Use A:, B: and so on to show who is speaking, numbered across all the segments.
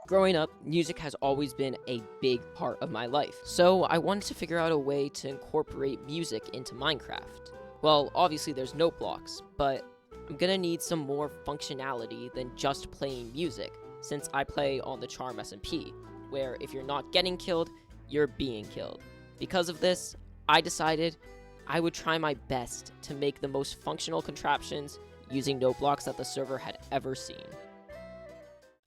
A: Growing up, music has always been a big part of my life, so I wanted to figure out a way to incorporate music into Minecraft. Well, obviously there's note blocks, but I'm gonna need some more functionality than just playing music, since I play on the Charm SMP, where if you're not getting killed, you're being killed. Because of this, I decided I would try my best to make the most functional contraptions using note blocks that the server had ever seen.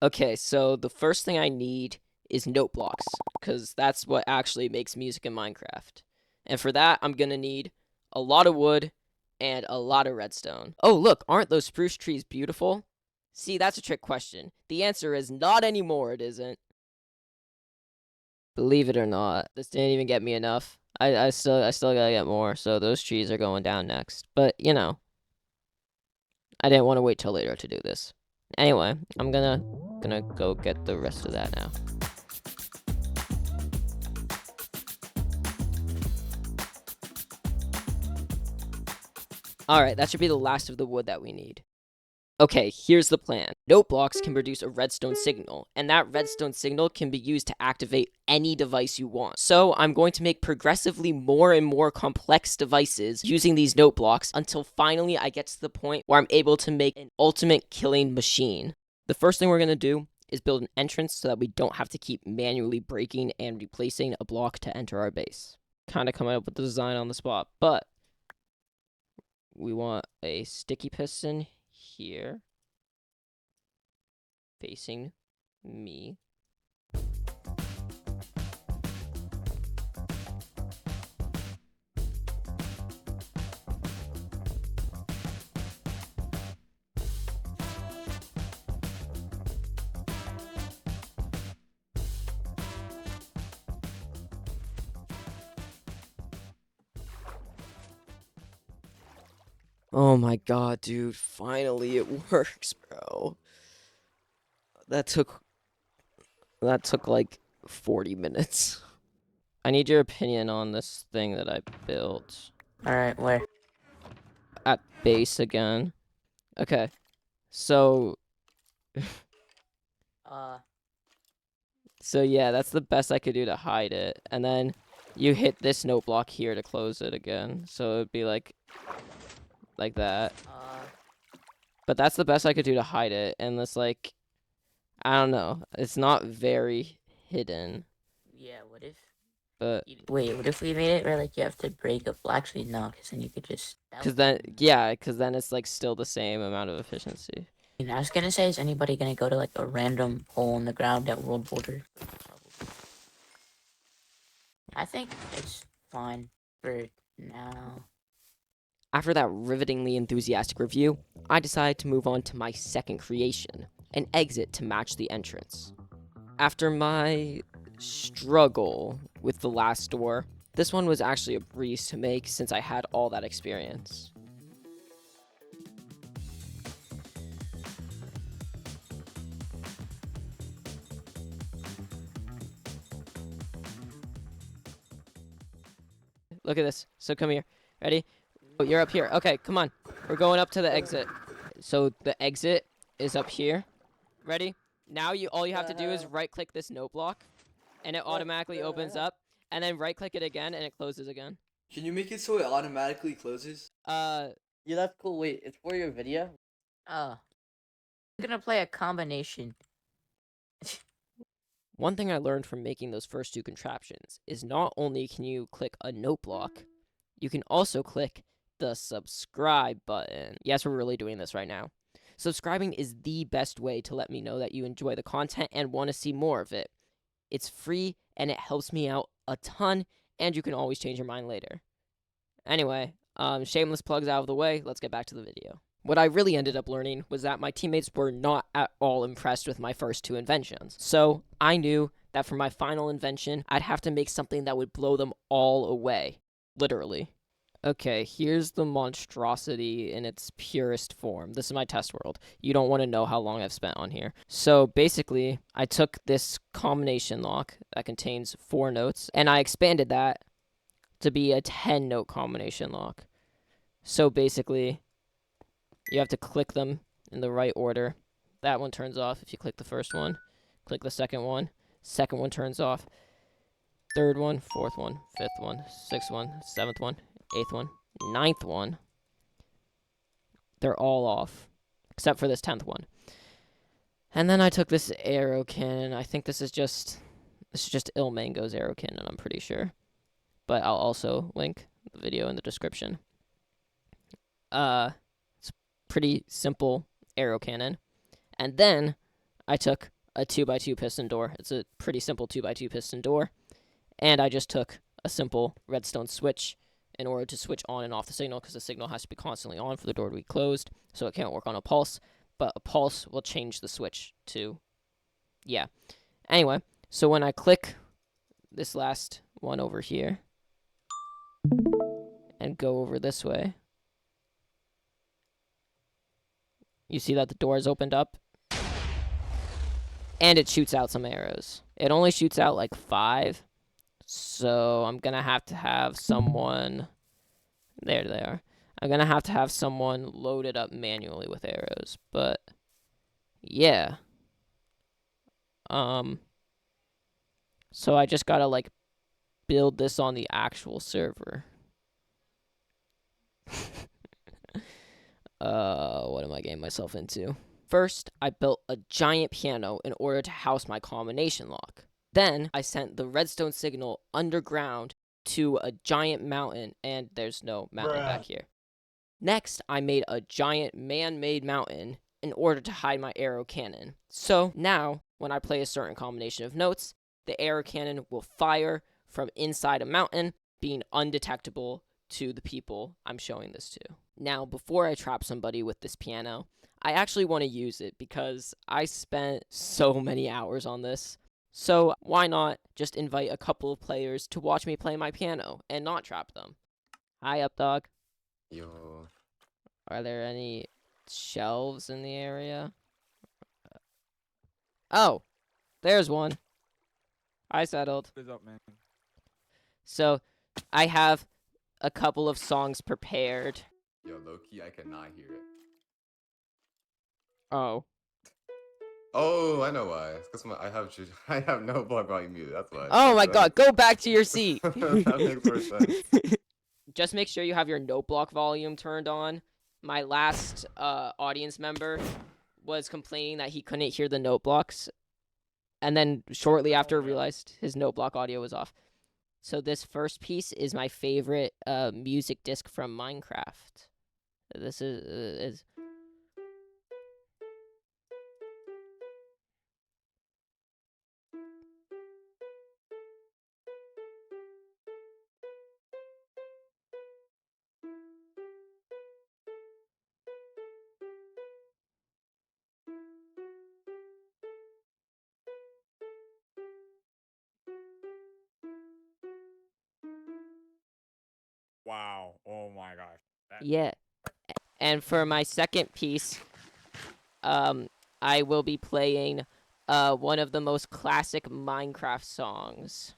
A: Okay, so the first thing I need is note blocks, because that's what actually makes music in Minecraft. And for that, I'm gonna need a lot of wood and a lot of redstone. Oh, look, aren't those spruce trees beautiful? See, that's a trick question. The answer is not anymore, it isn't. Believe it or not, this didn't even get me enough. I still gotta get more, so those trees are going down next. But, you know, I didn't want to wait till later to do this. Anyway, I'm gonna go get the rest of that now. Alright, that should be the last of the wood that we need. Okay, here's the plan. Note blocks can produce a redstone signal, and that redstone signal can be used to activate any device you want. So I'm going to make progressively more and more complex devices using these note blocks until finally I get to the point where I'm able to make an ultimate killing machine. The first thing we're going to do is build an entrance so that we don't have to keep manually breaking and replacing a block to enter our base. Kind of coming up with the design on the spot, but we want a sticky piston here, facing me. Oh my god, dude, finally it works, bro. That took like 40 minutes. I need your opinion on this thing that I built.
B: Alright, where?
A: At base again. Okay. So So yeah, that's the best I could do to hide it. And then you hit this note block here to close it again. So it'd be like that. But that's the best I could do to hide it. And it's like, I don't know. It's not very hidden.
B: Yeah, what if...
A: But
B: Wait, what if we made it where, like, you have to break up... Well, actually, no, because then you could just...
A: because then it's like still the same amount of efficiency.
B: And I was gonna say, is anybody gonna go to, like, a random hole in the ground at World Border? I think it's fine for now.
A: After that rivetingly enthusiastic review, I decided to move on to my second creation, an exit to match the entrance. After my struggle with the last door, this one was actually a breeze to make since I had all that experience. Look at this. So come here. Ready? Oh, you're up here. Okay, come on. We're going up to the exit. So the exit is up here. Ready? Now all you have to do is right-click this note block, and it automatically opens up, and then right-click it again, and it closes again.
C: Can you make it so it automatically closes?
D: Yeah, that's cool. Wait, it's for your video?
B: I'm gonna play a combination.
A: One thing I learned from making those first two contraptions is not only can you click a note block, you can also click the subscribe button. Yes, we're really doing this right now. Subscribing is the best way to let me know that you enjoy the content and want to see more of it. It's free and it helps me out a ton, and you can always change your mind later. Anyway, shameless plugs out of the way, let's get back to the video. What I really ended up learning was that my teammates were not at all impressed with my first two inventions. So I knew that for my final invention, I'd have to make something that would blow them all away. Literally. Okay, here's the monstrosity in its purest form. This is my test world. You don't want to know how long I've spent on here. So basically, I took this combination lock that contains 4 notes, and I expanded that to be a 10-note combination lock. So basically, you have to click them in the right order. That one turns off if you click the first one. Click the second one. Second one turns off. Third one, fourth one, fifth one, sixth one, seventh one, eighth one, ninth one. They're all off, except for this 10th one. And then I took this arrow cannon. I think this is just Ilmango's arrow cannon, I'm pretty sure. But I'll also link the video in the description. It's pretty simple arrow cannon. And then I took a 2x2 piston door. It's a pretty simple 2x2 piston door. And I just took a simple redstone switch in order to switch on and off the signal, because the signal has to be constantly on for the door to be closed, so it can't work on a pulse. But a pulse will change the switch to, yeah. Anyway, so when I click this last one over here and go over this way, you see that the door is opened up and it shoots out some arrows. It only shoots out like 5, so I'm gonna have to have someone, there they are. I'm gonna have to have someone load it up manually with arrows, but yeah. So I just gotta like build this on the actual server. What am I getting myself into? First, I built a giant piano in order to house my combination lock. Then, I sent the redstone signal underground to a giant mountain, and there's no mountain back here. Next, I made a giant man-made mountain in order to hide my arrow cannon. So, now, when I play a certain combination of notes, the arrow cannon will fire from inside a mountain, being undetectable to the people I'm showing this to. Now, before I trap somebody with this piano, I actually want to use it because I spent so many hours on this. So why not just invite a couple of players to watch me play my piano and not trap them? Hi, up dog.
E: Yo.
A: Are there any shelves in the area? Oh, there's one. I settled.
F: What is up, man?
A: So I have a couple of songs prepared.
E: Yo, low key, I cannot hear it.
A: Oh.
E: Oh, I know why. It's because I have no block volume muted. That's why.
A: Oh my god, go back to your seat.
E: That makes more sense.
A: Just make sure you have your note block volume turned on. My last audience member was complaining that he couldn't hear the note blocks, and then shortly after realized his note block audio was off. So this first piece is my favorite music disc from Minecraft. This is
F: Wow. Oh my gosh.
A: yeah. And for my second piece, I will be playing one of the most classic Minecraft songs.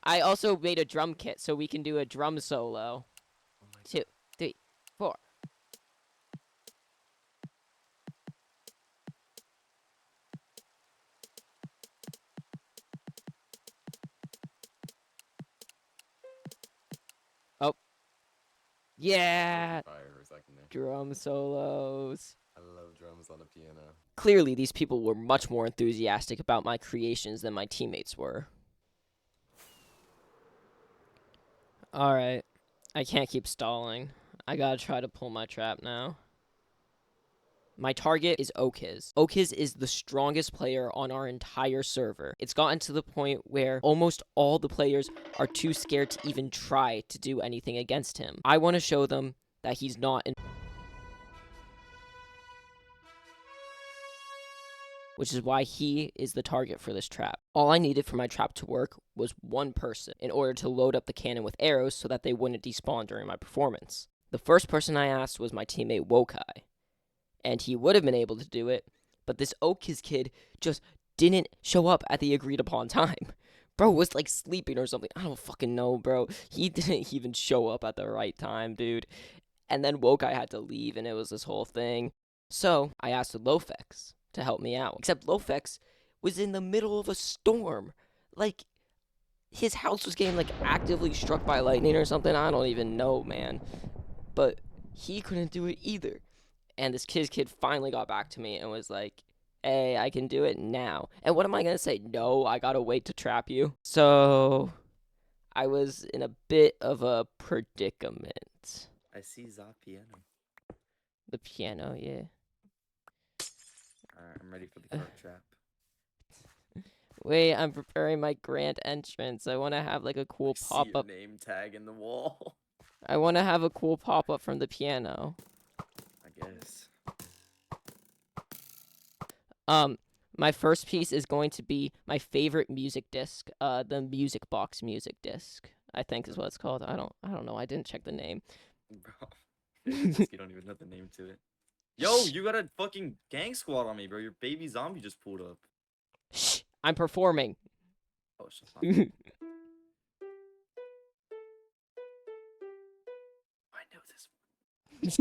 A: I also made a drum kit so we can do a drum solo. 2, 3, 4. Oh. Yeah!
E: Fire for a second there.
A: Drum solos.
E: I love drums on the piano.
A: Clearly, these people were much more enthusiastic about my creations than my teammates were. Alright. I can't keep stalling. I gotta try to pull my trap now. My target is Okiz. Okiz is the strongest player on our entire server. It's gotten to the point where almost all the players are too scared to even try to do anything against him. I want to show them that he's not in, which is why he is the target for this trap. All I needed for my trap to work was one person in order to load up the cannon with arrows so that they wouldn't despawn during my performance. The first person I asked was my teammate Wokai, and he would have been able to do it, but this Okiz kid just didn't show up at the agreed upon time. Bro was like sleeping or something. I don't fucking know, bro. He didn't even show up at the right time, dude. And then Wokai had to leave, and it was this whole thing. So I asked Lofex to help me out. Except Lofex was in the middle of a storm. Like, his house was getting like actively struck by lightning or something. I don't even know, man. But he couldn't do it either. And this kid finally got back to me and was like, hey, I can do it now. And what am I going to say? No, I got to wait to trap you. So I was in a bit of a predicament.
G: I see the piano.
A: The piano, yeah.
G: Alright, I'm ready for the cart trap.
A: Wait, I'm preparing my grand entrance. I want to have like a cool
G: See
A: pop-up.
G: your name tag in the wall.
A: I want to have a cool pop-up from the piano.
G: I guess.
A: My first piece is going to be my favorite music disc, the Music Box music disc, I think is what it's called. I don't know. I didn't check the name.
G: Bro. You don't even know the name to it. Yo, you got a fucking gang squad on me, bro. Your baby zombie just pulled up.
A: Shh, I'm performing.
G: Oh, shut up. I know this one. That was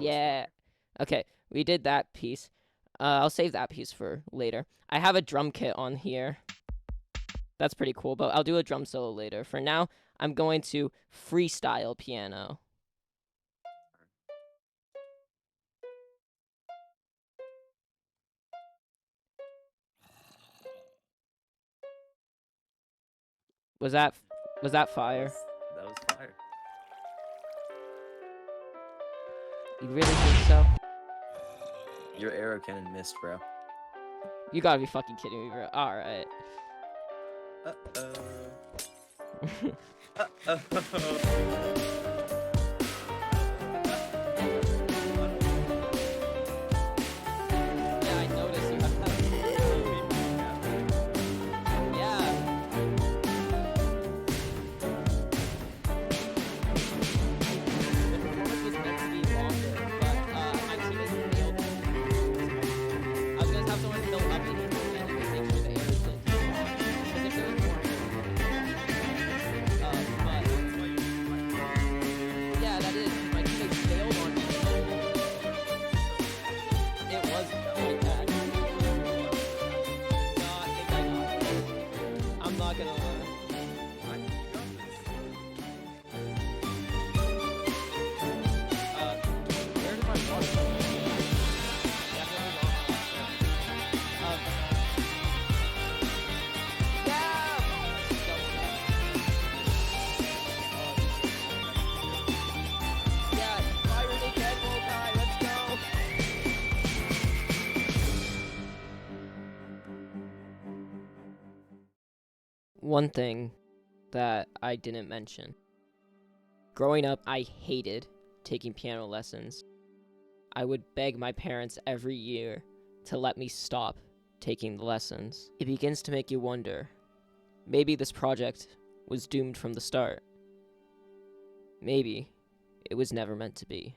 A: Yeah.
G: fire.
A: Okay, we did that piece. I'll save that piece for later. I have a drum kit on here. That's pretty cool, but I'll do a drum solo later. For now, I'm going to freestyle piano. Was that fire?
G: That was fire.
A: You really think so?
G: Your arrow cannon missed, bro.
A: You gotta be fucking kidding me, bro. Alright. Yeah, I noticed you have that. Yeah. The performance was meant to be longer, but my teammates nailed it. I was gonna have someone fill up in here and make sure the air is lit. Because if it was more but yeah, that is. My teammates bailed on me. It was like that. No, I think I got this. I'm not gonna lie. Where did my water go? Yeah, there we go. Yeah, fire the dead guy, let's go. One thing that I didn't mention. Growing up, I hated taking piano lessons. I would beg my parents every year to let me stop taking the lessons. It begins to make you wonder, maybe this project was doomed from the start. Maybe it was never meant to be.